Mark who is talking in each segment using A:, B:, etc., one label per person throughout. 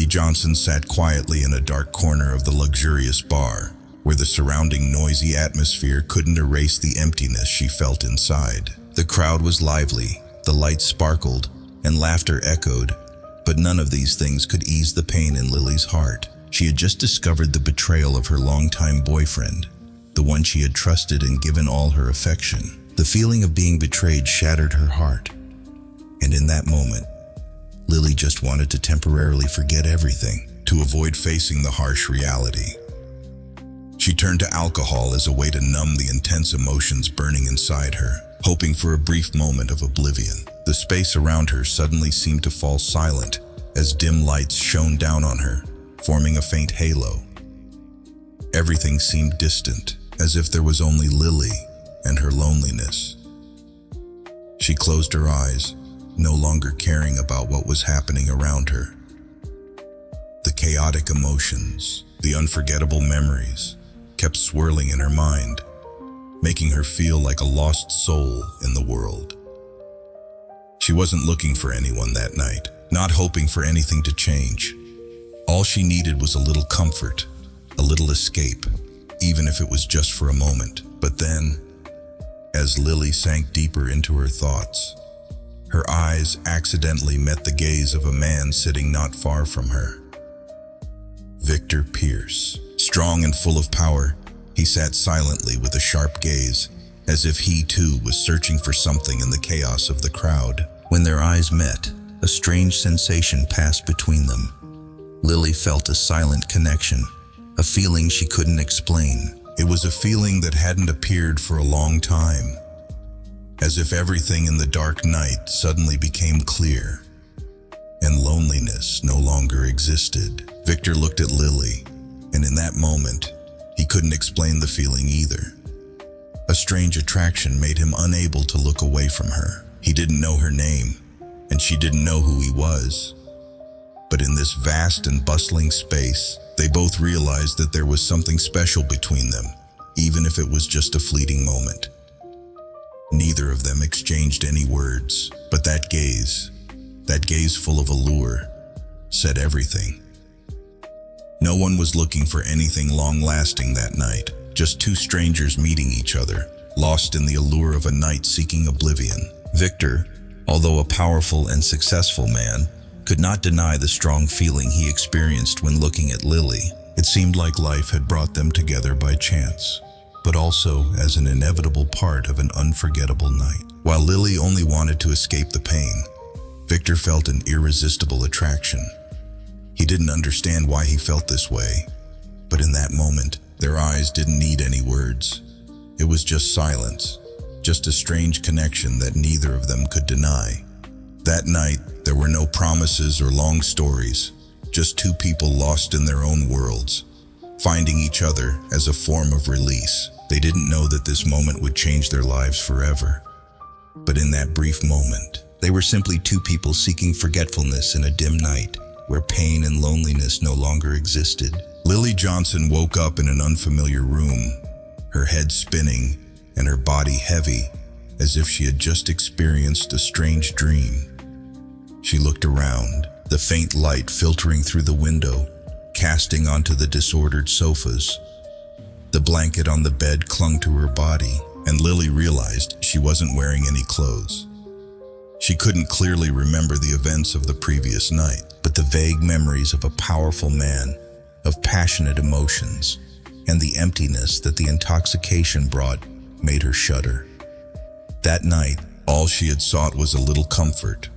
A: Lily Johnson sat quietly in a dark corner of the luxurious bar, where the surrounding noisy atmosphere couldn't erase the emptiness she felt inside. The crowd was lively, the lights sparkled, and laughter echoed, but none of these things could ease the pain in Lily's heart. She had just discovered the betrayal of her longtime boyfriend, the one she had trusted and given all her affection. The feeling of being betrayed shattered her heart, and in that moment, Lily just wanted to temporarily forget everything, to avoid facing the harsh reality. She turned to alcohol as a way to numb the intense emotions burning inside her, hoping for a brief moment of oblivion. The space around her suddenly seemed to fall silent as dim lights shone down on her, forming a faint halo. Everything seemed distant, as if there was only Lily and her loneliness. She closed her eyes, no longer caring about what was happening around her. The chaotic emotions, the unforgettable memories, kept swirling in her mind, making her feel like a lost soul in the world. She wasn't looking for anyone that night, not hoping for anything to change. All she needed was a little comfort, a little escape, even if it was just for a moment. But then, as Lily sank deeper into her thoughts, her eyes accidentally met the gaze of a man sitting not far from her. Victor Pierce. Strong and full of power, he sat silently with a sharp gaze, as if he too was searching for something in the chaos of the crowd. When their eyes met, a strange sensation passed between them. Lily felt a silent connection, a feeling she couldn't explain. It was a feeling that hadn't appeared for a long time, as if everything in the dark night suddenly became clear, and loneliness no longer existed. Victor looked at Lily, and in that moment, he couldn't explain the feeling either. A strange attraction made him unable to look away from her. He didn't know her name, and she didn't know who he was. But in this vast and bustling space, they both realized that there was something special between them, even if it was just a fleeting moment. Neither of them exchanged any words, but that gaze full of allure, said everything. No one was looking for anything long-lasting that night, just two strangers meeting each other, lost in the allure of a night seeking oblivion. Victor, although a powerful and successful man, could not deny the strong feeling he experienced when looking at Lily. It seemed like life had brought them together by chance, but also as an inevitable part of an unforgettable night. While Lily only wanted to escape the pain, Victor felt an irresistible attraction. He didn't understand why he felt this way, but in that moment, their eyes didn't need any words. It was just silence, just a strange connection that neither of them could deny. That night, there were no promises or long stories, just two people lost in their own worlds, finding each other as a form of release. They didn't know that this moment would change their lives forever. But in that brief moment, they were simply two people seeking forgetfulness in a dim night, where pain and loneliness no longer existed. Lily Johnson woke up in an unfamiliar room, her head spinning and her body heavy, as if she had just experienced a strange dream. She looked around, the faint light filtering through the window, casting onto the disordered sofas. The blanket on the bed clung to her body, and Lily realized she wasn't wearing any clothes. She couldn't clearly remember the events of the previous night, but the vague memories of a powerful man, of passionate emotions, and the emptiness that the intoxication brought made her shudder. That night, all she had sought was a little comfort,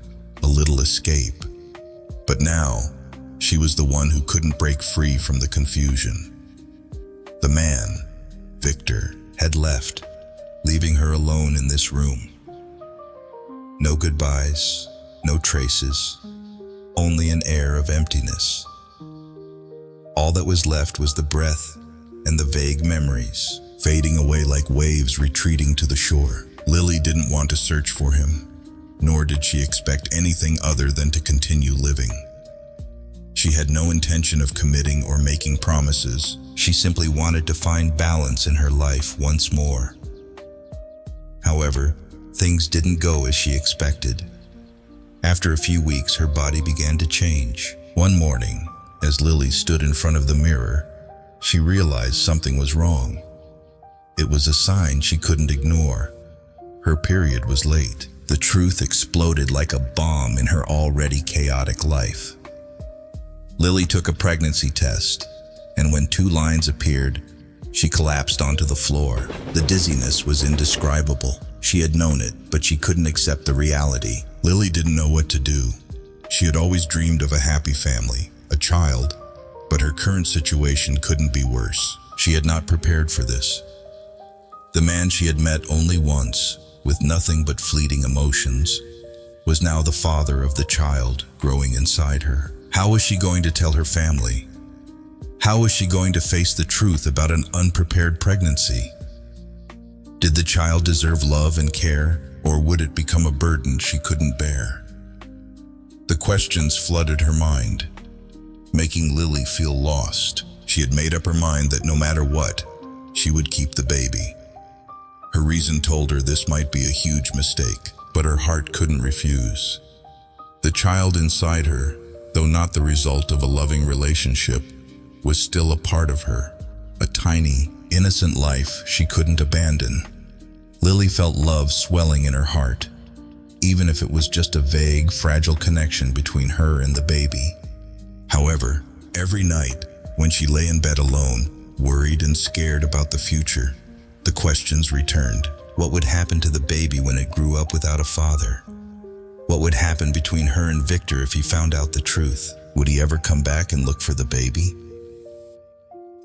A: a little escape. But now, she was the one who couldn't break free from the confusion. The man, Victor, had left, leaving her alone in this room. No goodbyes, no traces, only an air of emptiness. All that was left was the breath and the vague memories, fading away like waves retreating to the shore. Lily didn't want to search for him, nor did she expect anything other than to continue living. She had no intention of committing or making promises. She simply wanted to find balance in her life once more. However, things didn't go as she expected. After a few weeks, her body began to change. One morning, As Lily stood in front of the mirror, she realized something was wrong. It was a sign she couldn't ignore. Her period was late. The truth exploded like a bomb in her already chaotic life. Lily took a pregnancy test, and when 2 lines appeared, she collapsed onto the floor. The dizziness was indescribable. She had known it, but she couldn't accept the reality. Lily didn't know what to do. She had always dreamed of a happy family, a child, but her current situation couldn't be worse. She had not prepared for this. The man she had met only once, with nothing but fleeting emotions, was now the father of the child growing inside her. How was she going to tell her family? How was she going to face the truth about an unprepared pregnancy? Did the child deserve love and care, or would it become a burden she couldn't bear? The questions flooded her mind, making Lily feel lost. She had made up her mind that no matter what, she would keep the baby. Her reason told her this might be a huge mistake, but her heart couldn't refuse. The child inside her, though not the result of a loving relationship, was still a part of her, a tiny, innocent life she couldn't abandon. Lily felt love swelling in her heart, even if it was just a vague, fragile connection between her and the baby. However, every night, when she lay in bed alone, worried and scared about the future, the questions returned. What would happen to the baby when it grew up without a father? What would happen between her and Victor if he found out the truth? Would he ever come back and look for the baby?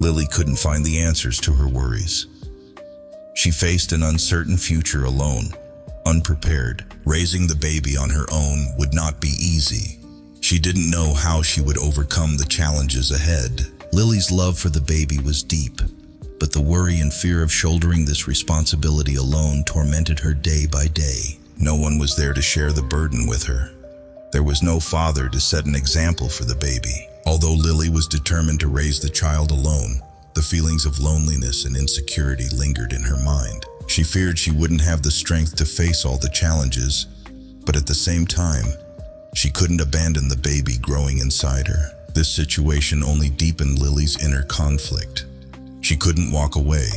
A: Lily couldn't find the answers to her worries. She faced an uncertain future alone, unprepared. Raising the baby on her own would not be easy. She didn't know how she would overcome the challenges ahead. Lily's love for the baby was deep, but the worry and fear of shouldering this responsibility alone tormented her day by day. No one was there to share the burden with her. There was no father to set an example for the baby. Although Lily was determined to raise the child alone, the feelings of loneliness and insecurity lingered in her mind. She feared she wouldn't have the strength to face all the challenges, but at the same time, she couldn't abandon the baby growing inside her. This situation only deepened Lily's inner conflict. She couldn't walk away,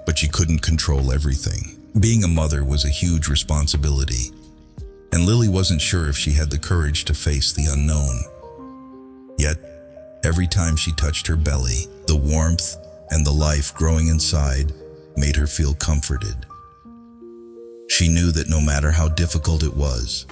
A: but she couldn't control everything. Being a mother was a huge responsibility, and Lily wasn't sure if she had the courage to face the unknown. Yet, every time she touched her belly, the warmth and the life growing inside made her feel comforted. She knew that no matter how difficult it was,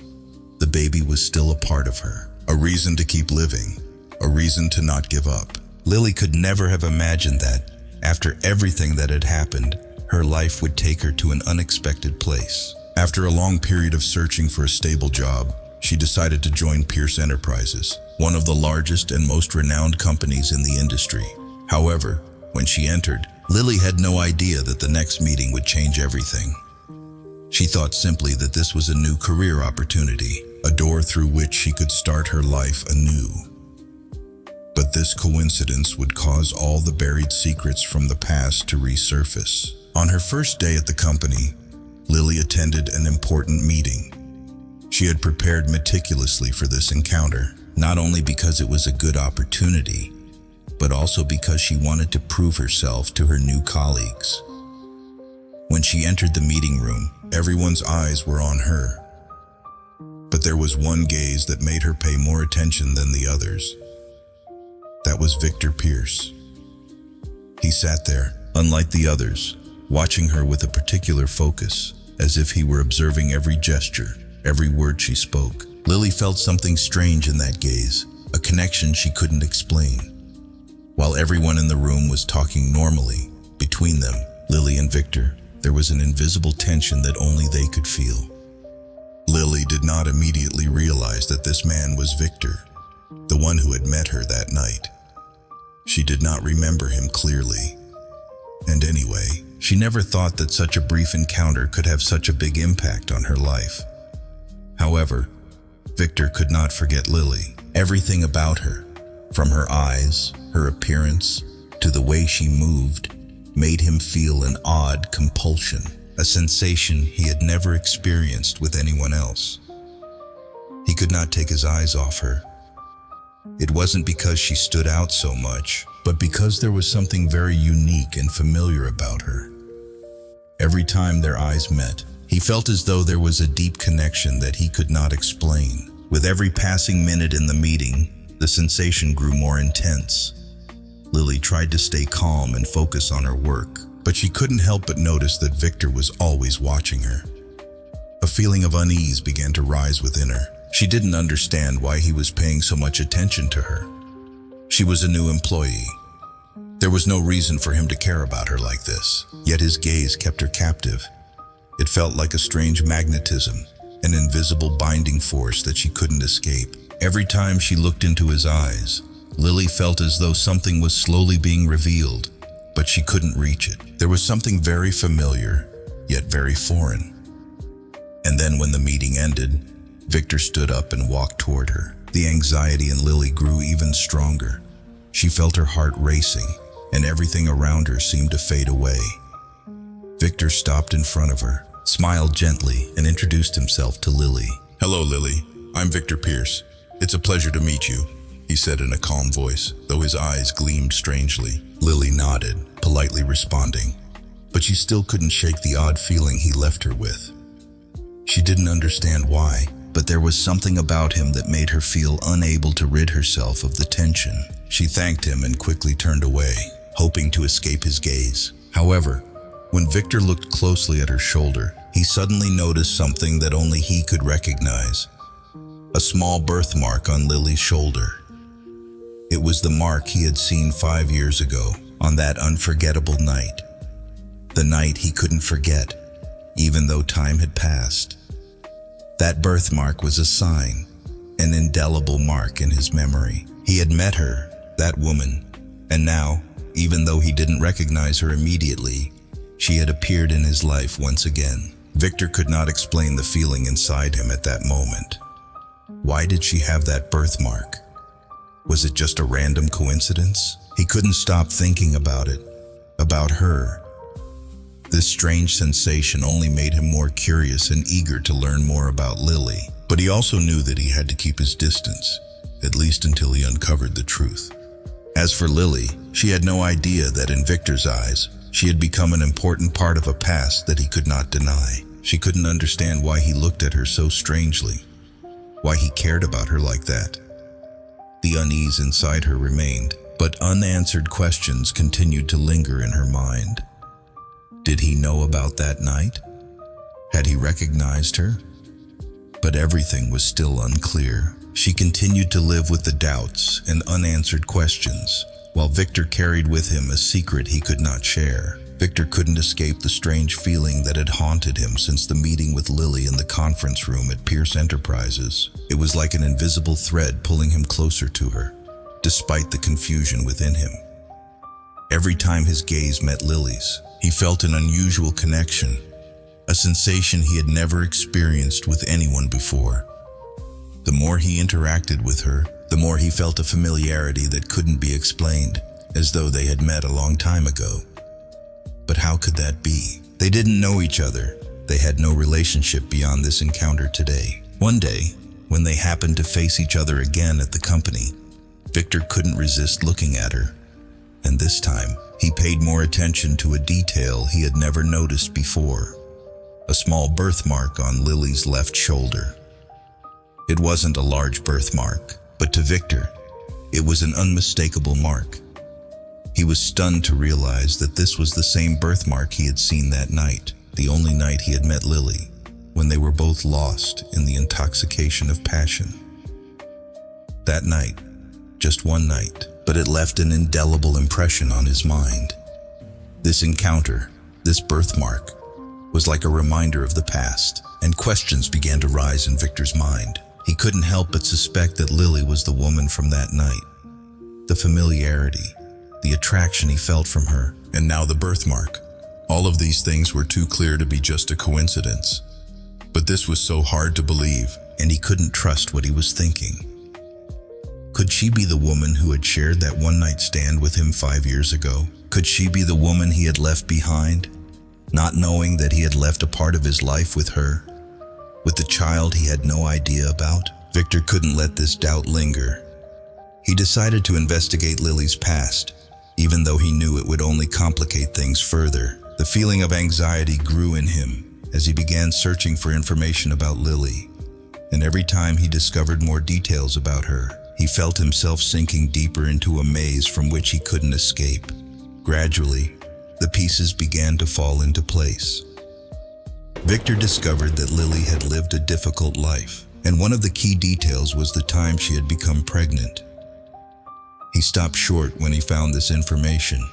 A: the baby was still a part of her, a reason to keep living, a reason to not give up. Lily could never have imagined that, after everything that had happened, her life would take her to an unexpected place. After a long period of searching for a stable job, she decided to join Pierce Enterprises, one of the largest and most renowned companies in the industry. However, when she entered, Lily had no idea that the next meeting would change everything. She thought simply that this was a new career opportunity, a door through which she could start her life anew. But this coincidence would cause all the buried secrets from the past to resurface. On her first day at the company, Lily attended an important meeting. She had prepared meticulously for this encounter, not only because it was a good opportunity, but also because she wanted to prove herself to her new colleagues. When she entered the meeting room, everyone's eyes were on her. But there was one gaze that made her pay more attention than the others. That was Victor Pierce. He sat there, unlike the others, watching her with a particular focus, as if he were observing every gesture, every word she spoke. Lily felt something strange in that gaze, a connection she couldn't explain. While everyone in the room was talking normally, between them, Lily and Victor, there was an invisible tension that only they could feel. Lily did not immediately realize that this man was Victor, the one who had met her that night. She did not remember him clearly. And anyway, she never thought that such a brief encounter could have such a big impact on her life. However, Victor could not forget Lily. Everything about her, from her eyes, her appearance, to the way she moved, made him feel an odd compulsion, a sensation he had never experienced with anyone else. He could not take his eyes off her. It wasn't because she stood out so much, but because there was something very unique and familiar about her. Every time their eyes met, he felt as though there was a deep connection that he could not explain. With every passing minute in the meeting, the sensation grew more intense. Lily tried to stay calm and focus on her work, but she couldn't help but notice that Victor was always watching her. A feeling of unease began to rise within her. She didn't understand why he was paying so much attention to her. She was a new employee. There was no reason for him to care about her like this, yet his gaze kept her captive. It felt like a strange magnetism, an invisible binding force that she couldn't escape. Every time she looked into his eyes, Lily felt as though something was slowly being revealed, but she couldn't reach it. There was something very familiar, yet very foreign. And then when the meeting ended, Victor stood up and walked toward her. The anxiety in Lily grew even stronger. She felt her heart racing, and everything around her seemed to fade away. Victor stopped in front of her, smiled gently, and introduced himself to Lily.
B: "Hello, Lily. I'm Victor Pierce. It's a pleasure to meet you," he said in a calm voice, though his eyes gleamed strangely.
A: Lily nodded, politely responding, but she still couldn't shake the odd feeling he left her with. She didn't understand why, but there was something about him that made her feel unable to rid herself of the tension. She thanked him and quickly turned away, hoping to escape his gaze. However, when Victor looked closely at her shoulder, he suddenly noticed something that only he could recognize. A small birthmark on Lily's shoulder. It was the mark he had seen 5 years ago, on that unforgettable night. The night he couldn't forget, even though time had passed. That birthmark was a sign, an indelible mark in his memory. He had met her, that woman, and now, even though he didn't recognize her immediately, she had appeared in his life once again. Victor could not explain the feeling inside him at that moment. Why did she have that birthmark? Was it just a random coincidence? He couldn't stop thinking about it, about her. This strange sensation only made him more curious and eager to learn more about Lily. But he also knew that he had to keep his distance, at least until he uncovered the truth. As for Lily, she had no idea that in Victor's eyes, she had become an important part of a past that he could not deny. She couldn't understand why he looked at her so strangely, why he cared about her like that. The unease inside her remained, but unanswered questions continued to linger in her mind. Did he know about that night? Had he recognized her? But everything was still unclear. She continued to live with the doubts and unanswered questions, while Victor carried with him a secret he could not share. Victor couldn't escape the strange feeling that had haunted him since the meeting with Lily in the conference room at Pierce Enterprises. It was like an invisible thread pulling him closer to her, despite the confusion within him. Every time his gaze met Lily's, he felt an unusual connection, a sensation he had never experienced with anyone before. The more he interacted with her, the more he felt a familiarity that couldn't be explained, as though they had met a long time ago. But how could that be? They didn't know each other. They had no relationship beyond this encounter today. One day, when they happened to face each other again at the company, Victor couldn't resist looking at her. And this time, he paid more attention to a detail he had never noticed before. A small birthmark on Lily's left shoulder. It wasn't a large birthmark, but to Victor, it was an unmistakable mark. He was stunned to realize that this was the same birthmark he had seen that night, the only night he had met Lily, when they were both lost in the intoxication of passion. That night, just one night, but it left an indelible impression on his mind. This encounter, this birthmark, was like a reminder of the past, and questions began to rise in Victor's mind. He couldn't help but suspect that Lily was the woman from that night. The familiarity, the attraction he felt from her, and now the birthmark. All of these things were too clear to be just a coincidence. But this was so hard to believe, and he couldn't trust what he was thinking. Could she be the woman who had shared that one-night stand with him 5 years ago? Could she be the woman he had left behind, not knowing that he had left a part of his life with her, with the child he had no idea about? Victor couldn't let this doubt linger. He decided to investigate Lily's past, even though he knew it would only complicate things further. The feeling of anxiety grew in him as he began searching for information about Lily, and every time he discovered more details about her, he felt himself sinking deeper into a maze from which he couldn't escape. Gradually, the pieces began to fall into place. Victor discovered that Lily had lived a difficult life, and one of the key details was the time she had become pregnant. He stopped short when he found this information,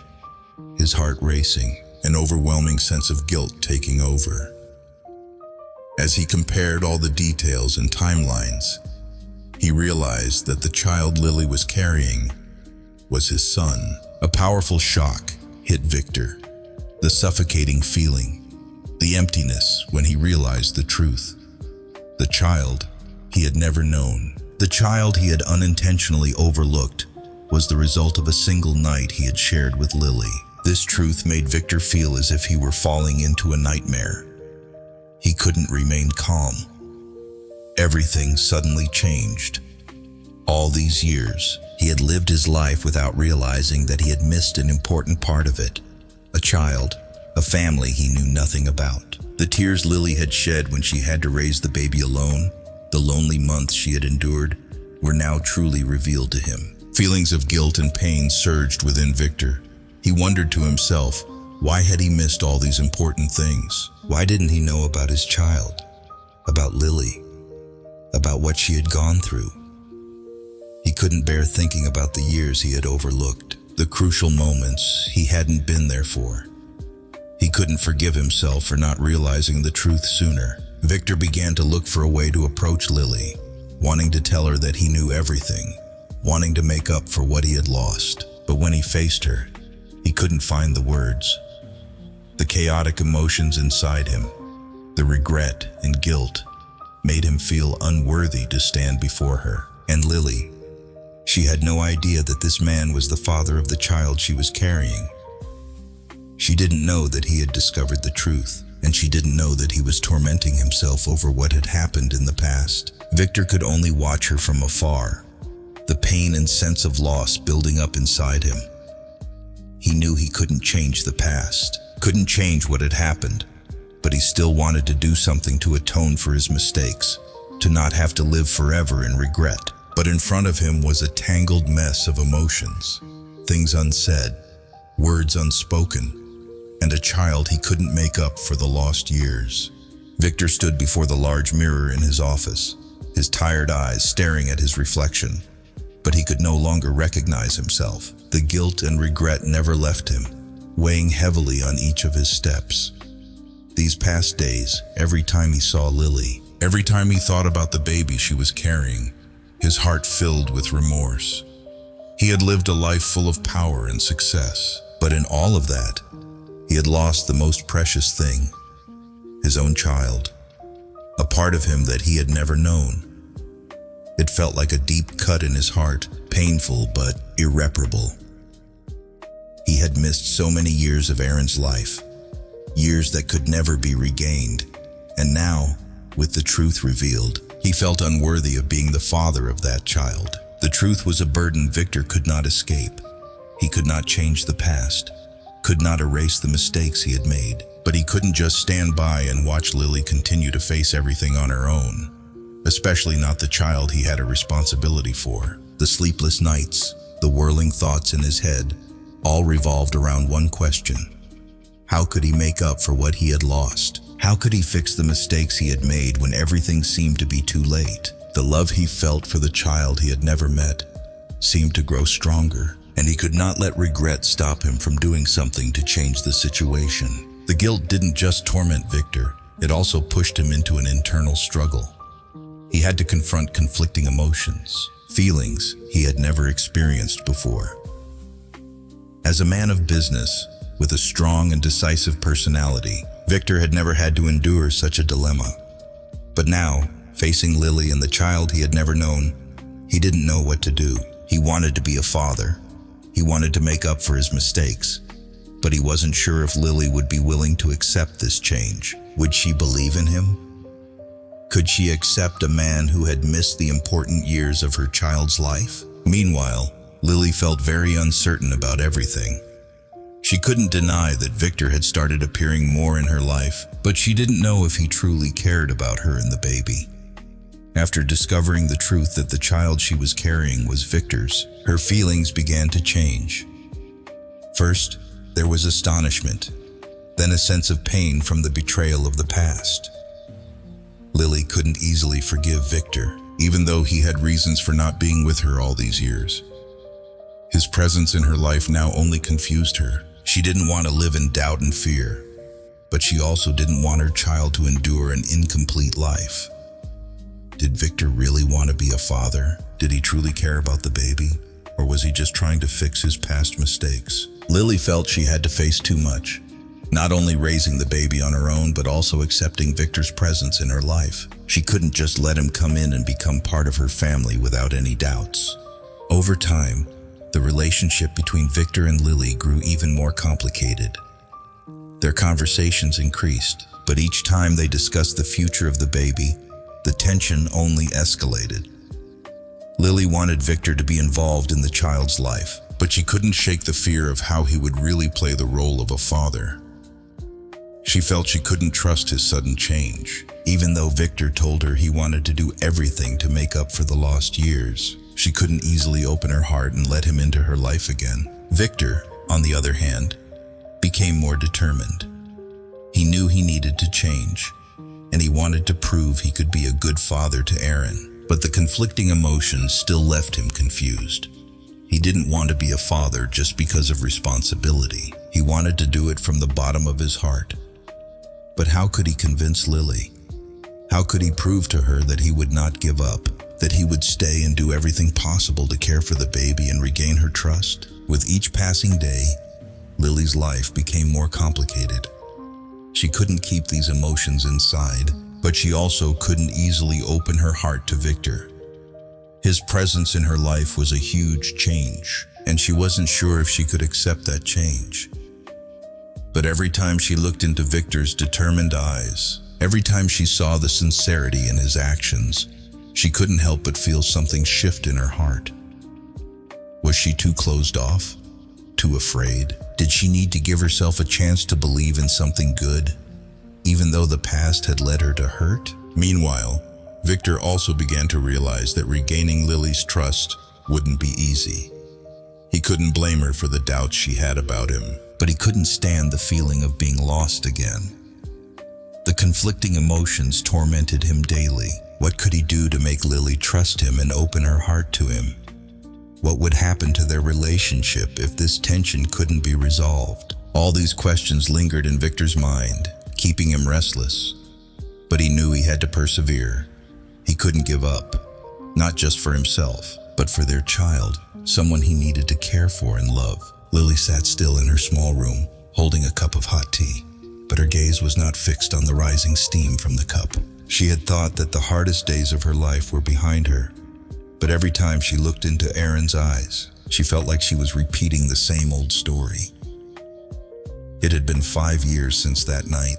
A: his heart racing,
B: an overwhelming sense of guilt taking over. As he compared all the details and timelines, he realized that the child Lily was carrying was his son. A powerful shock hit Victor, the suffocating feeling, the emptiness when he realized the truth. The child he had never known, the child he had unintentionally overlooked, was the result of a single night he had shared with Lily. This truth made Victor feel as if he were falling into a nightmare. He couldn't remain calm. Everything suddenly changed. All these years, he had lived his life without realizing that he had missed an important part of it. A child, a family he knew nothing about. The tears Lily had shed when she had to raise the baby alone, the lonely months she had endured, were now truly revealed to him. Feelings of guilt and pain surged within Victor. He wondered to himself, why had he missed all these important things? Why didn't he know about his child, about Lily, about what she had gone through? He couldn't bear thinking about the years he had overlooked, the crucial moments he hadn't been there for. He couldn't forgive himself for not realizing the truth sooner. Victor began to look for a way to approach Lily, wanting to tell her that he knew everything, wanting to make up for what he had lost. But when he faced her, he couldn't find the words. The chaotic emotions inside him, the regret and guilt, made him feel unworthy to stand before her. And Lily, she had no idea that this man was the father of the child she was carrying. She didn't know that he had discovered the truth, and she didn't know that he was tormenting himself over what had happened in the past. Victor could only watch her from afar, the pain and sense of loss building up inside him. He knew he couldn't change the past, couldn't change what had happened, but he still wanted to do something to atone for his mistakes, to not have to live forever in regret. But in front of him was a tangled mess of emotions, things unsaid, words unspoken, and a child he couldn't make up for the lost years. Victor stood before the large mirror in his office, his tired eyes staring at his reflection, but he could no longer recognize himself. The guilt and regret never left him, weighing heavily on each of his steps. These past days, every time he saw Lily, every time he thought about the baby she was carrying, his heart filled with remorse. He had lived a life full of power and success, but in all of that, he had lost the most precious thing, his own child, a part of him that he had never known. It felt like a deep cut in his heart, painful but irreparable. He had missed so many years of Aaron's life, years that could never be regained, and now, with the truth revealed, he felt unworthy of being the father of that child. The truth was a burden Victor could not escape. He could not change the past, could not erase the mistakes he had made, but he couldn't just stand by and watch Lily continue to face everything on her own, especially not the child he had a responsibility for. The sleepless nights, the whirling thoughts in his head, all revolved around one question. How could he make up for what he had lost? How could he fix the mistakes he had made when everything seemed to be too late? The love he felt for the child he had never met seemed to grow stronger, and he could not let regret stop him from doing something to change the situation. The guilt didn't just torment Victor, it also pushed him into an internal struggle. He had to confront conflicting emotions, feelings he had never experienced before. As a man of business, with a strong and decisive personality, Victor had never had to endure such a dilemma. But now, facing Lily and the child he had never known, he didn't know what to do. He wanted to be a father. He wanted to make up for his mistakes. But he wasn't sure if Lily would be willing to accept this change. Would she believe in him? Could she accept a man who had missed the important years of her child's life?
A: Meanwhile, Lily felt very uncertain about everything. She couldn't deny that Victor had started appearing more in her life, but she didn't know if he truly cared about her and the baby. After discovering the truth that the child she was carrying was Victor's, her feelings began to change. First, there was astonishment, then a sense of pain from the betrayal of the past. Lily couldn't easily forgive Victor, even though he had reasons for not being with her all these years. His presence in her life now only confused her. She didn't want to live in doubt and fear, but she also didn't want her child to endure an incomplete life. Did Victor really want to be a father? Did he truly care about the baby? Or was he just trying to fix his past mistakes? Lily felt she had to face too much. Not only raising the baby on her own, but also accepting Victor's presence in her life. She couldn't just let him come in and become part of her family without any doubts. Over time, the relationship between Victor and Lily grew even more complicated. Their conversations increased, but each time they discussed the future of the baby, the tension only escalated. Lily wanted Victor to be involved in the child's life, but she couldn't shake the fear of how he would really play the role of a father. She felt she couldn't trust his sudden change. Even though Victor told her he wanted to do everything to make up for the lost years, she couldn't easily open her heart and let him into her life again. Victor, on the other hand, became more determined. He knew he needed to change, and he wanted to prove he could be a good father to Erin. But the conflicting emotions still left him confused. He didn't want to be a father just because of responsibility. He wanted to do it from the bottom of his heart. But how could he convince Lily? How could he prove to her that he would not give up, that he would stay and do everything possible to care for the baby and regain her trust? With each passing day, Lily's life became more complicated. She couldn't keep these emotions inside, but she also couldn't easily open her heart to Victor. His presence in her life was a huge change, and she wasn't sure if she could accept that change. But every time she looked into Victor's determined eyes, every time she saw the sincerity in his actions, she couldn't help but feel something shift in her heart. Was she too closed off? Too afraid? Did she need to give herself a chance to believe in something good, even though the past had led her to hurt? Meanwhile, Victor also began to realize that regaining Lily's trust wouldn't be easy. He couldn't blame her for the doubts she had about him, but he couldn't stand the feeling of being lost again. The conflicting emotions tormented him daily. What could he do to make Lily trust him and open her heart to him? What would happen to their relationship if this tension couldn't be resolved? All these questions lingered in Victor's mind, keeping him restless. But he knew he had to persevere. He couldn't give up, not just for himself, but for their child, someone he needed to care for and love. Lily sat still in her small room, holding a cup of hot tea, but her gaze was not fixed on the rising steam from the cup. She had thought that the hardest days of her life were behind her, but every time she looked into Erin's eyes, she felt like she was repeating the same old story. It had been 5 years since that night,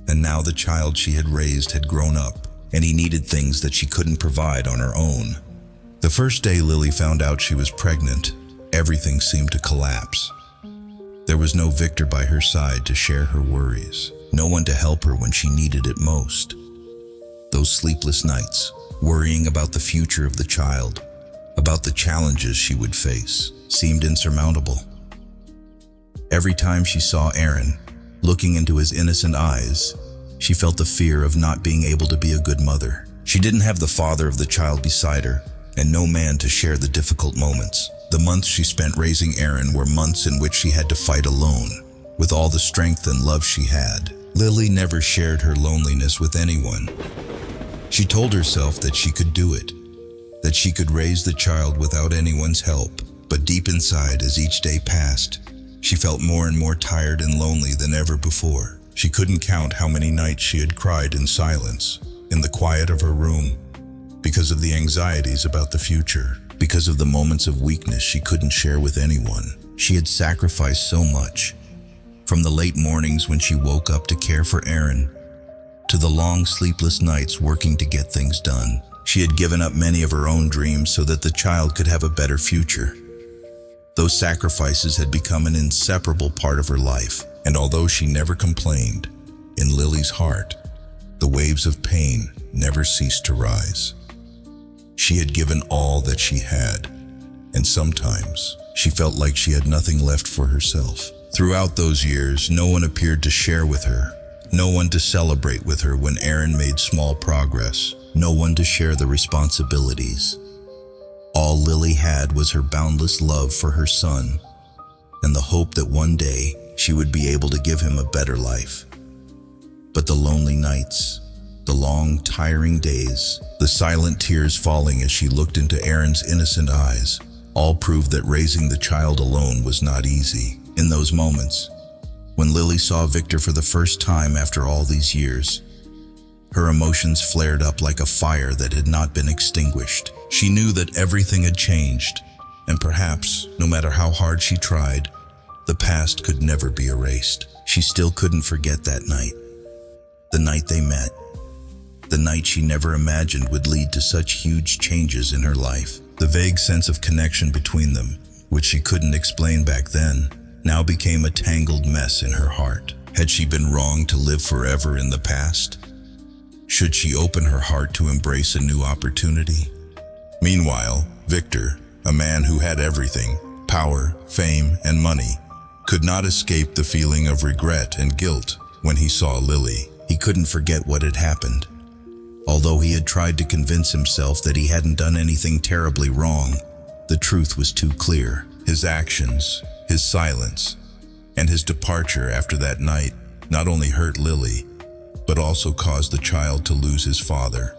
A: and now the child she had raised had grown up, and he needed things that she couldn't provide on her own. The first day Lily found out she was pregnant, everything seemed to collapse. There was no Victor by her side to share her worries, no one to help her when she needed it most. Those sleepless nights, worrying about the future of the child, about the challenges she would face, seemed insurmountable. Every time she saw Erin, looking into his innocent eyes, she felt the fear of not being able to be a good mother. She didn't have the father of the child beside her, and no man to share the difficult moments. The months she spent raising Erin were months in which she had to fight alone. With all the strength and love she had, Lily never shared her loneliness with anyone. She told herself that she could do it, that she could raise the child without anyone's help. But deep inside, as each day passed, she felt more and more tired and lonely than ever before. She couldn't count how many nights she had cried in silence, in the quiet of her room, because of the anxieties about the future, because of the moments of weakness she couldn't share with anyone. She had sacrificed so much, from the late mornings when she woke up to care for Erin, to the long sleepless nights working to get things done. She had given up many of her own dreams so that the child could have a better future. Those sacrifices had become an inseparable part of her life, and although she never complained, in Lily's heart, the waves of pain never ceased to rise. She had given all that she had, and sometimes she felt like she had nothing left for herself. Throughout those years, no one appeared to share with her, no one to celebrate with her when Erin made small progress, no one to share the responsibilities. All Lily had was her boundless love for her son, and the hope that one day she would be able to give him a better life. But the lonely nights, the long, tiring days, the silent tears falling as she looked into Erin's innocent eyes, all proved that raising the child alone was not easy. In those moments, when Lily saw Victor for the first time after all these years, her emotions flared up like a fire that had not been extinguished. She knew that everything had changed, and perhaps, no matter how hard she tried, the past could never be erased. She still couldn't forget that night. The night they met. The night she never imagined would lead to such huge changes in her life. The vague sense of connection between them, which she couldn't explain back then, now became a tangled mess in her heart. Had she been wrong to live forever in the past? Should she open her heart to embrace a new opportunity? Meanwhile, Victor, a man who had everything, power, fame, and money, could not escape the feeling of regret and guilt when he saw Lily. He couldn't forget what had happened. Although he had tried to convince himself that he hadn't done anything terribly wrong, the truth was too clear. His actions, his silence, and his departure after that night not only hurt Lily, but also caused the child to lose his father.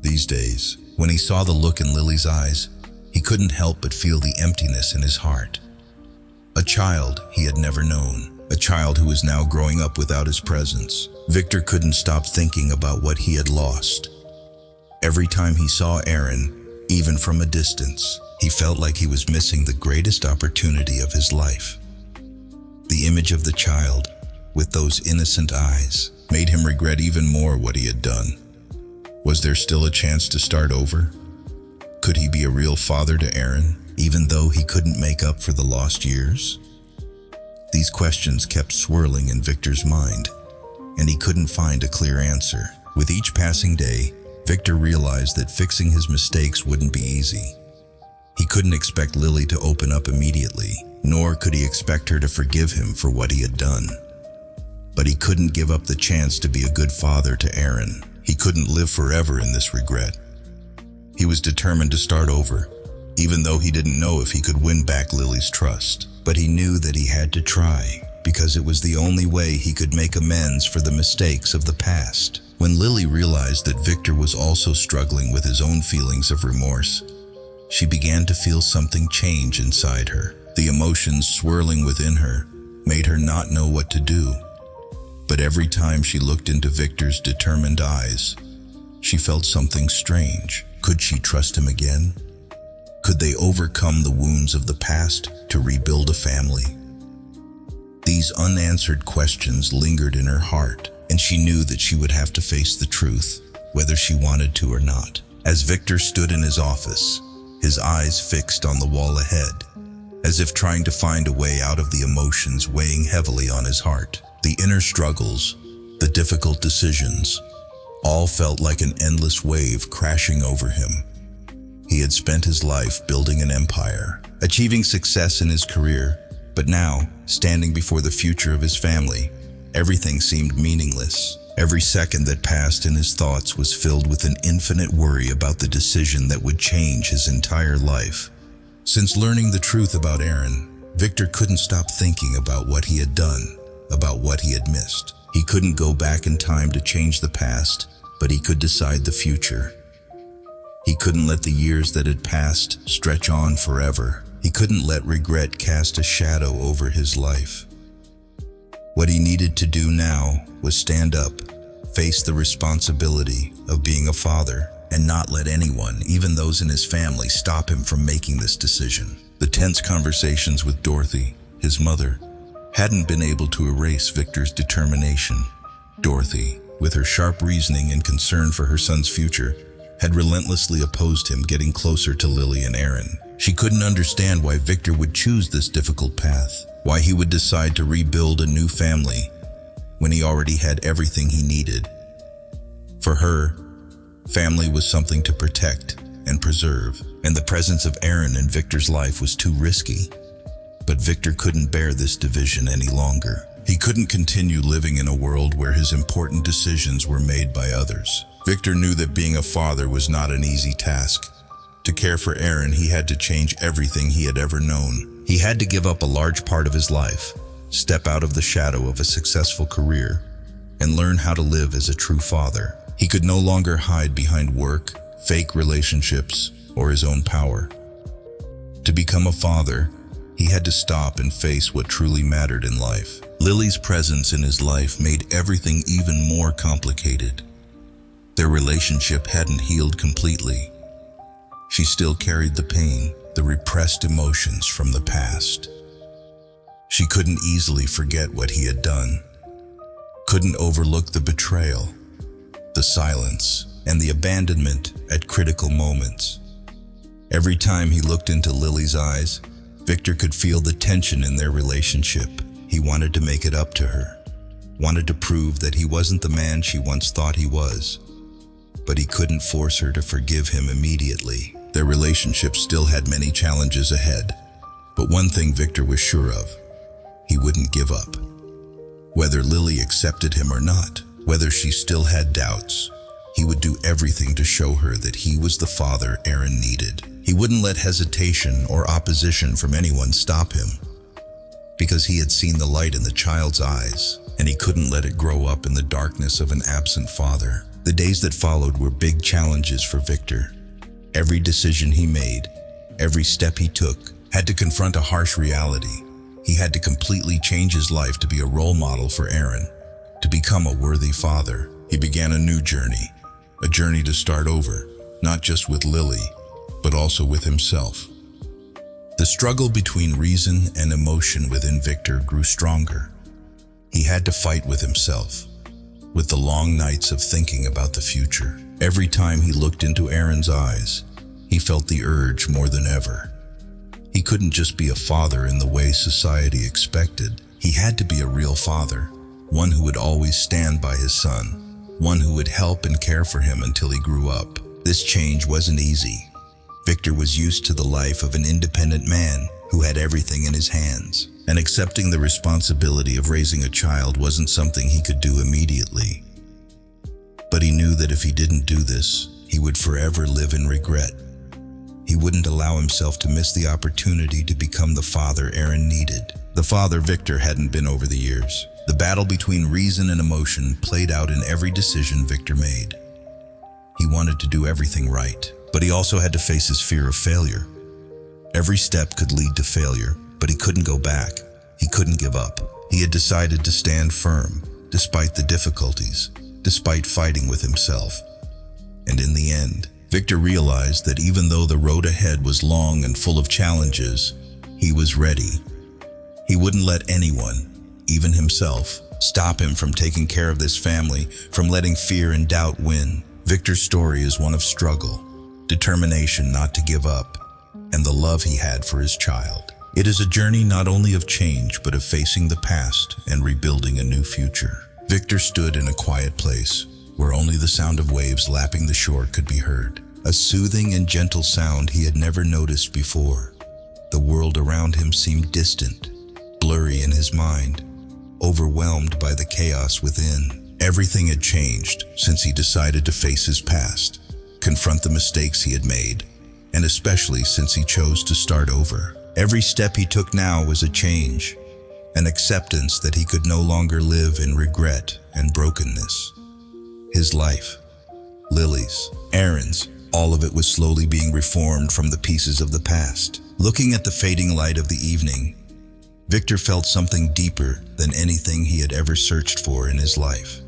A: These days, when he saw the look in Lily's eyes, he couldn't help but feel the emptiness in his heart. A child he had never known. A child who was now growing up without his presence. Victor couldn't stop thinking about what he had lost. Every time he saw Erin, even from a distance, he felt like he was missing the greatest opportunity of his life. The image of the child, with those innocent eyes, made him regret even more what he had done. Was there still a chance to start over? Could he be a real father to Erin, even though he couldn't make up for the lost years? These questions kept swirling in Victor's mind, and he couldn't find a clear answer. With each passing day, Victor realized that fixing his mistakes wouldn't be easy. He couldn't expect Lily to open up immediately, nor could he expect her to forgive him for what he had done. But he couldn't give up the chance to be a good father to Erin. He couldn't live forever in this regret. He was determined to start over, even though he didn't know if he could win back Lily's trust. But he knew that he had to try, because it was the only way he could make amends for the mistakes of the past. When Lily realized that Victor was also struggling with his own feelings of remorse, she began to feel something change inside her. The emotions swirling within her made her not know what to do. But every time she looked into Victor's determined eyes, she felt something strange. Could she trust him again? Could they overcome the wounds of the past to rebuild a family? These unanswered questions lingered in her heart, and she knew that she would have to face the truth, whether she wanted to or not. As Victor stood in his office, his eyes fixed on the wall ahead, as if trying to find a way out of the emotions weighing heavily on his heart, the inner struggles, the difficult decisions, all felt like an endless wave crashing over him. He had spent his life building an empire, achieving success in his career, but now, standing before the future of his family, everything seemed meaningless. Every second that passed in his thoughts was filled with an infinite worry about the decision that would change his entire life. Since learning the truth about Erin, Victor couldn't stop thinking about what he had done, about what he had missed. He couldn't go back in time to change the past, but he could decide the future. He couldn't let the years that had passed stretch on forever. He couldn't let regret cast a shadow over his life. What he needed to do now was stand up, face the responsibility of being a father, and not let anyone, even those in his family, stop him from making this decision. The tense conversations with Dorothy, his mother, hadn't been able to erase Victor's determination. Dorothy, with her sharp reasoning and concern for her son's future, had relentlessly opposed him getting closer to Lily and Aaron. She couldn't understand why Victor would choose this difficult path, why he would decide to rebuild a new family when he already had everything he needed. For her, family was something to protect and preserve, and the presence of Aaron in Victor's life was too risky. But Victor couldn't bear this division any longer. He couldn't continue living in a world where his important decisions were made by others. Victor knew that being a father was not an easy task. To care for Aaron, he had to change everything he had ever known. He had to give up a large part of his life, step out of the shadow of a successful career, and learn how to live as a true father. He could no longer hide behind work, fake relationships, or his own power. To become a father, he had to stop and face what truly mattered in life. Lily's presence in his life made everything even more complicated. Their relationship hadn't healed completely. She still carried the pain, the repressed emotions from the past. She couldn't easily forget what he had done, couldn't overlook the betrayal, the silence, and the abandonment at critical moments. Every time he looked into Lily's eyes, Victor could feel the tension in their relationship. He wanted to make it up to her, wanted to prove that he wasn't the man she once thought he was. But he couldn't force her to forgive him immediately. Their relationship still had many challenges ahead. But one thing Victor was sure of: he wouldn't give up. Whether Lily accepted him or not, whether she still had doubts, he would do everything to show her that he was the father Aaron needed. He wouldn't let hesitation or opposition from anyone stop him, because he had seen the light in the child's eyes, and he couldn't let it grow up in the darkness of an absent father. The days that followed were big challenges for Victor. Every decision he made, every step he took, had to confront a harsh reality. He had to completely change his life to be a role model for Aaron, to become a worthy father. He began a new journey, a journey to start over, not just with Lily, but also with himself. The struggle between reason and emotion within Victor grew stronger. He had to fight with himself, with the long nights of thinking about the future. Every time he looked into Aaron's eyes, he felt the urge more than ever. He couldn't just be a father in the way society expected. He had to be a real father, one who would always stand by his son, one who would help and care for him until he grew up. This change wasn't easy. Victor was used to the life of an independent man who had everything in his hands, and accepting the responsibility of raising a child wasn't something he could do immediately. But he knew that if he didn't do this, he would forever live in regret. He wouldn't allow himself to miss the opportunity to become the father Aaron needed, the father Victor hadn't been over the years. The battle between reason and emotion played out in every decision Victor made. He wanted to do everything right, but he also had to face his fear of failure. Every step could lead to failure, but he couldn't go back. He couldn't give up. He had decided to stand firm, despite the difficulties, despite fighting with himself. And in the end, Victor realized that even though the road ahead was long and full of challenges, he was ready. He wouldn't let anyone, even himself, stop him from taking care of this family, from letting fear and doubt win. Victor's story is one of struggle, determination not to give up, and the love he had for his child. It is a journey not only of change, but of facing the past and rebuilding a new future. Victor stood in a quiet place, where only the sound of waves lapping the shore could be heard. A soothing and gentle sound he had never noticed before. The world around him seemed distant, blurry in his mind, overwhelmed by the chaos within. Everything had changed since he decided to face his past, confront the mistakes he had made, and especially since he chose to start over. Every step he took now was a change, an acceptance that he could no longer live in regret and brokenness. His life, Lily's, Aaron's, all of it was slowly being reformed from the pieces of the past. Looking at the fading light of the evening, Victor felt something deeper than anything he had ever searched for in his life.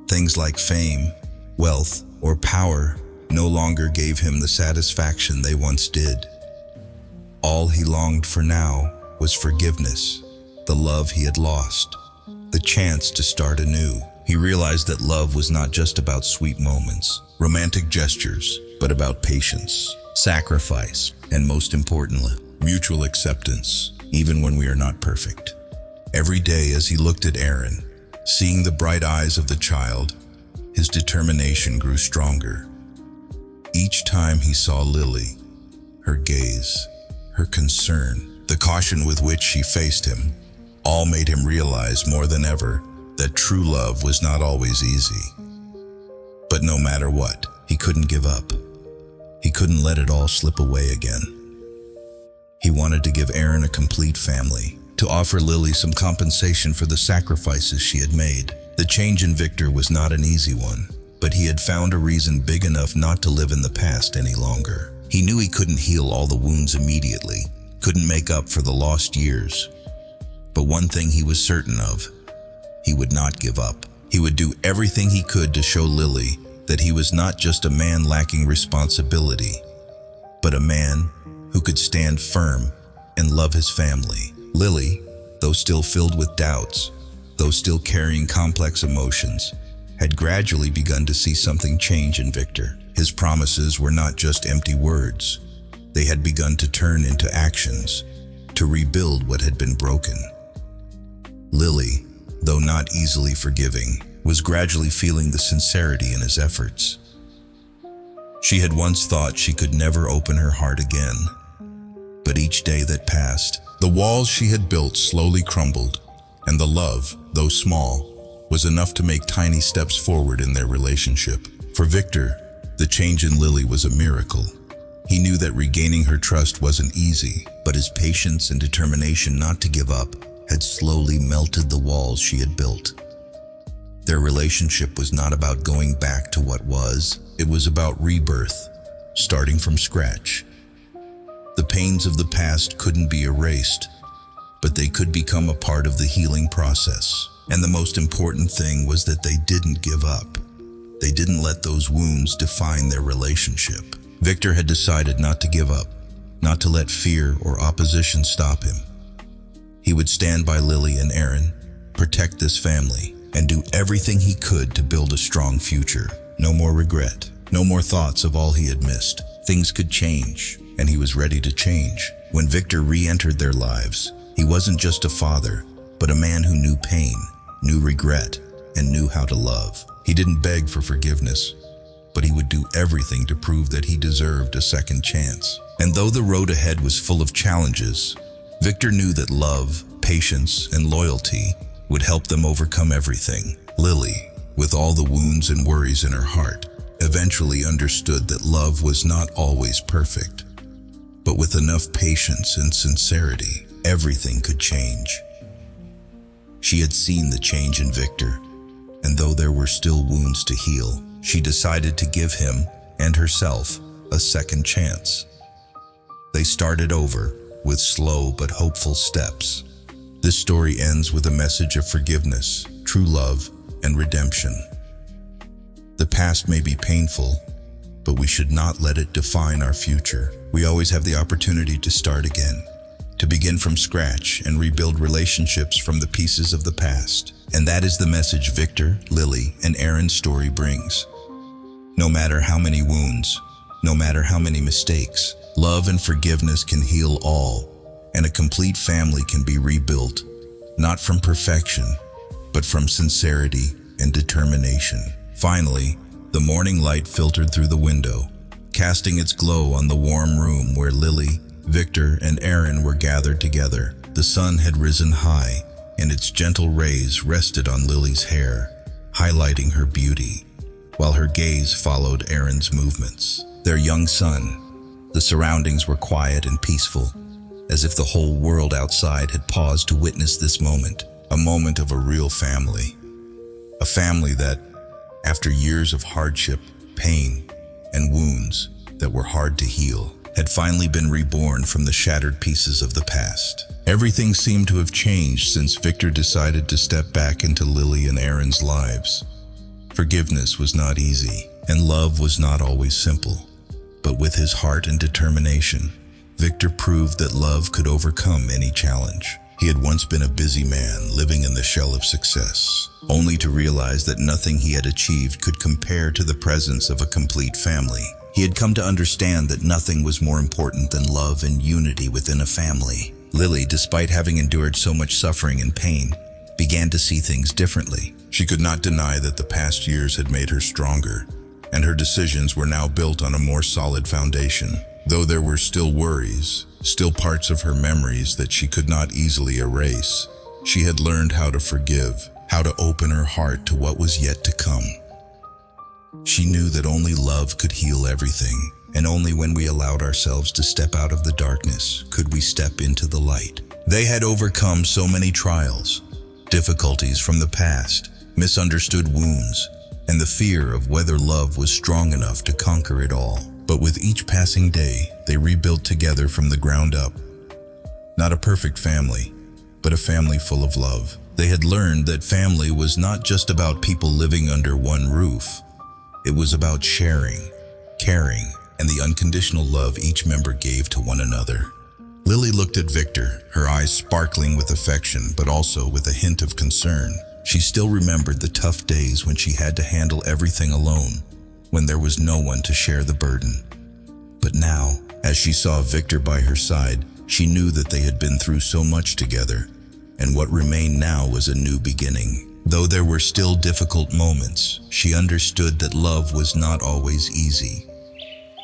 A: Things like fame, wealth, or power no longer gave him the satisfaction they once did. All he longed for now was forgiveness, the love he had lost, the chance to start anew. He realized that love was not just about sweet moments. romantic gestures, but about patience, sacrifice, and most importantly, mutual acceptance, even when we are not perfect. Every day as he looked at Aaron, seeing the bright eyes of the child, his determination grew stronger. Each time he saw Lily, her gaze, her concern, the caution with which she faced him, all made him realize more than ever that true love was not always easy. But no matter what, he couldn't give up. He couldn't let it all slip away again. He wanted to give Aaron a complete family, to offer Lily some compensation for the sacrifices she had made. The change in Victor was not an easy one, but he had found a reason big enough not to live in the past any longer. He knew he couldn't heal all the wounds immediately, couldn't make up for the lost years. But one thing he was certain of, he would not give up. He would do everything he could to show Lily that he was not just a man lacking responsibility, but a man who could stand firm and love his family. Lily, though still filled with doubts, though still carrying complex emotions, had gradually begun to see something change in Victor. His promises were not just empty words. They had begun to turn into actions, to rebuild what had been broken. Lily, though not easily forgiving, was gradually feeling the sincerity in his efforts. She had once thought she could never open her heart again, but each day that passed,
B: The walls she had built slowly crumbled, and the love, though small, was enough to make tiny steps forward in their relationship. For Victor, the change in Lily was a miracle. He knew that regaining her trust wasn't easy,
A: but his patience and determination not to give up had slowly melted the walls she had built. Their relationship was not about going back to what was, it was about rebirth, starting from scratch. The pains of the past couldn't be erased, but they could become a part of the healing process. And the most important thing was that they didn't give up. They didn't let those wounds define their relationship. Victor had decided not to give up, not to let fear or opposition stop him. He would stand by Lily and Aaron, protect this family, and do everything he could to build a strong future. No more regret, no more thoughts of all he had missed. Things could change, and he was ready to change. When Victor re-entered their lives, he wasn't just a father, but a man who knew pain, knew regret, and knew how to love. He didn't beg for forgiveness, but he would do everything to prove that he deserved a second chance. And though the road ahead was full of challenges, Victor knew that love, patience, and loyalty would help them overcome everything. Lily, with all the wounds and worries in her heart, eventually understood that love was not always perfect. But with enough patience and sincerity, everything could change. She had seen the change in Victor, and though there were still wounds to heal, she decided to give him and herself a second chance. They started over with slow but hopeful steps. This story ends with a message of forgiveness, true love, and redemption. The past may be painful, but we should not let it define our future. We always have the opportunity to start again, to begin from scratch and rebuild relationships from the pieces of the past. And that is the message Victor, Lily, and Aaron's story brings. No matter how many wounds, no matter how many mistakes, love and forgiveness can heal all, and a complete family can be rebuilt, not from perfection, but from sincerity and determination. Finally, the morning light filtered through the window, casting its glow on the warm room where Lily, Victor, and Aaron were gathered together. The sun had risen high, and its gentle rays rested on Lily's hair, highlighting her beauty, while her gaze followed Aaron's movements. Their young son, the surroundings were quiet and peaceful, as if the whole world outside had paused to witness this moment, a moment of a real family. A family that, after years of hardship, pain, and wounds that were hard to heal, had finally been reborn from the shattered pieces of the past. Everything seemed to have changed since Victor decided to step back into Lily and Aaron's lives. Forgiveness was not easy, and love was not always simple. But with his heart and determination, Victor proved that love could overcome any challenge. He had once been a busy man living in the shell of success, only to realize that nothing he had achieved could compare to the presence of a complete family. He had come to understand that nothing was more important than love and unity within a family. Lily, despite having endured so much suffering and pain, began to see things differently.
B: She could not deny that the past years had made her stronger, and her decisions were now built on a more solid foundation. Though there were still worries, still parts of her memories that she could not easily erase, she had learned how to forgive, how to open her heart to what was yet to come. She knew that only love could heal everything, and only when we allowed ourselves to step out of the darkness could we step into the light. They had overcome so many trials, difficulties from the past, misunderstood wounds, and the fear of whether love was strong enough to conquer it all. But with each passing day, they rebuilt together from the ground up. Not a perfect family, but a family full of love. They had learned that family was not just about people living under one roof. It was about sharing, caring, and the unconditional love each member gave to one another. Lily looked at Victor, her eyes sparkling with affection, but also with a hint of concern. She still remembered the tough days when she had to handle everything alone, when there was no one to share the burden. But now, as she saw Victor by her side, she knew that they had been through so much together, and what remained now was a new beginning. Though there were still difficult moments, she understood that love was not always easy.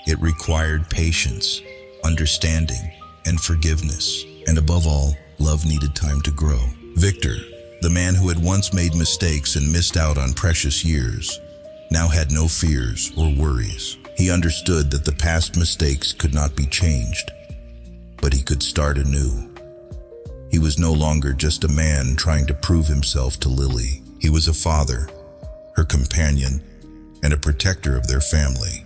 B: It required patience, understanding, and forgiveness. And above all, love needed time to grow. Victor, the man who had once made mistakes and missed out on precious years, now had no fears or worries. He understood that the past mistakes could not be changed, but he could start anew. He was no longer just a man trying to prove himself to Lily. He was a father, her companion, and a protector of their family.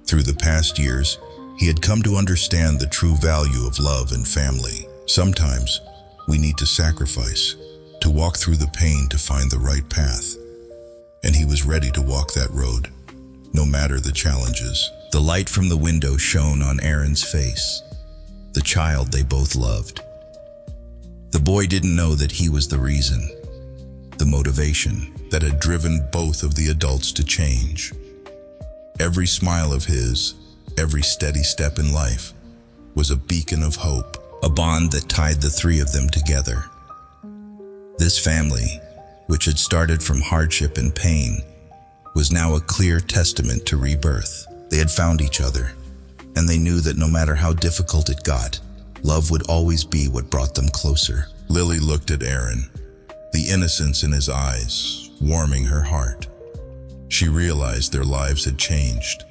B: Through the past years, he had come to understand the true value of love and family. Sometimes, we need to sacrifice, to walk through the pain to find the right path. And he was ready to walk that road, no matter the challenges. The light from the window shone on Aaron's face, the child they both loved. The boy didn't know that he was the reason, the motivation that had driven both of the adults to change. Every smile of his, every steady step in life, was a beacon of hope, a bond that tied the three of them together. This family, which had started from hardship and pain, was now a clear testament to rebirth. They had found each other, and they knew that no matter how difficult it got, love would always be what brought them closer. Lily looked at Aaron, the innocence in his eyes warming her heart. She realized their lives had changed,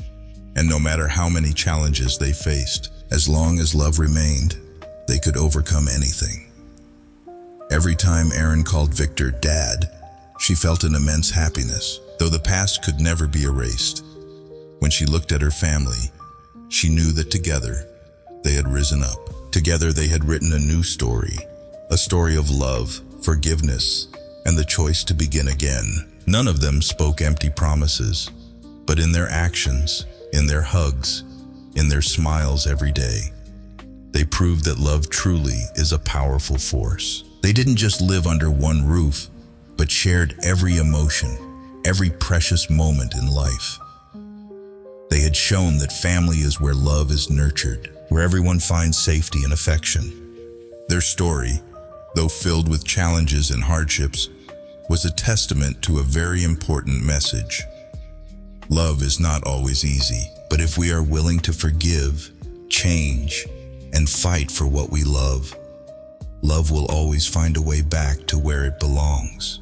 B: and no matter how many challenges they faced, as long as love remained, they could overcome anything. Every time Aaron called Victor Dad, she felt an immense happiness, though the past could never be erased. When she looked at her family, she knew that together they had risen up. Together they had written a new story, a story of love, forgiveness, and the choice to begin again. None of them spoke empty promises, but in their actions, in their hugs, in their smiles every day, they proved that love truly is a powerful force. They didn't just live under one roof, but shared every emotion, every precious moment in life. They had shown that family is where love is nurtured, where everyone finds safety and affection. Their story, though filled with challenges and hardships, was a testament to a very important message. Love is not always easy, but if we are willing to forgive, change, and fight for what we love, love will always find a way back to where it belongs.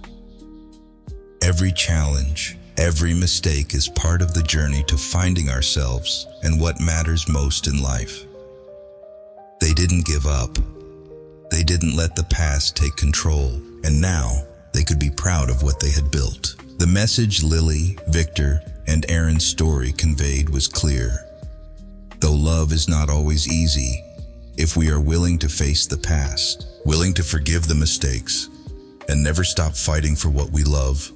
B: Every challenge, every mistake is part of the journey to finding ourselves and what matters most in life. They didn't give up. They didn't let the past take control, and now they could be proud of what they had built. The message Lily, Victor, and Aaron's story conveyed was clear. Though love is not always easy, if we are willing to face the past, willing to forgive the mistakes, and never stop fighting for what we love,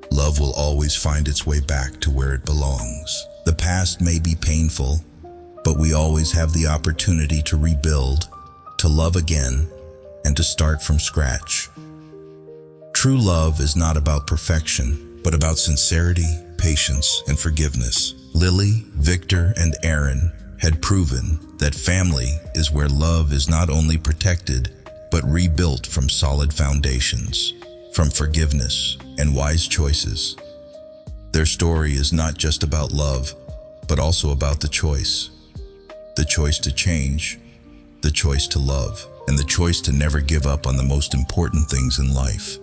B: love will always find its way back to where it belongs. The past may be painful, but we always have the opportunity to rebuild, to love again, and
A: to start from scratch. True love is not about perfection, but about sincerity, patience, and forgiveness. Lily, Victor, and Aaron had proven that family is where love is not only protected, but rebuilt from solid foundations, from forgiveness and wise choices. Their story is not just about love, but also about the choice to change, the choice to love, and the choice to never give up on the most important things in life.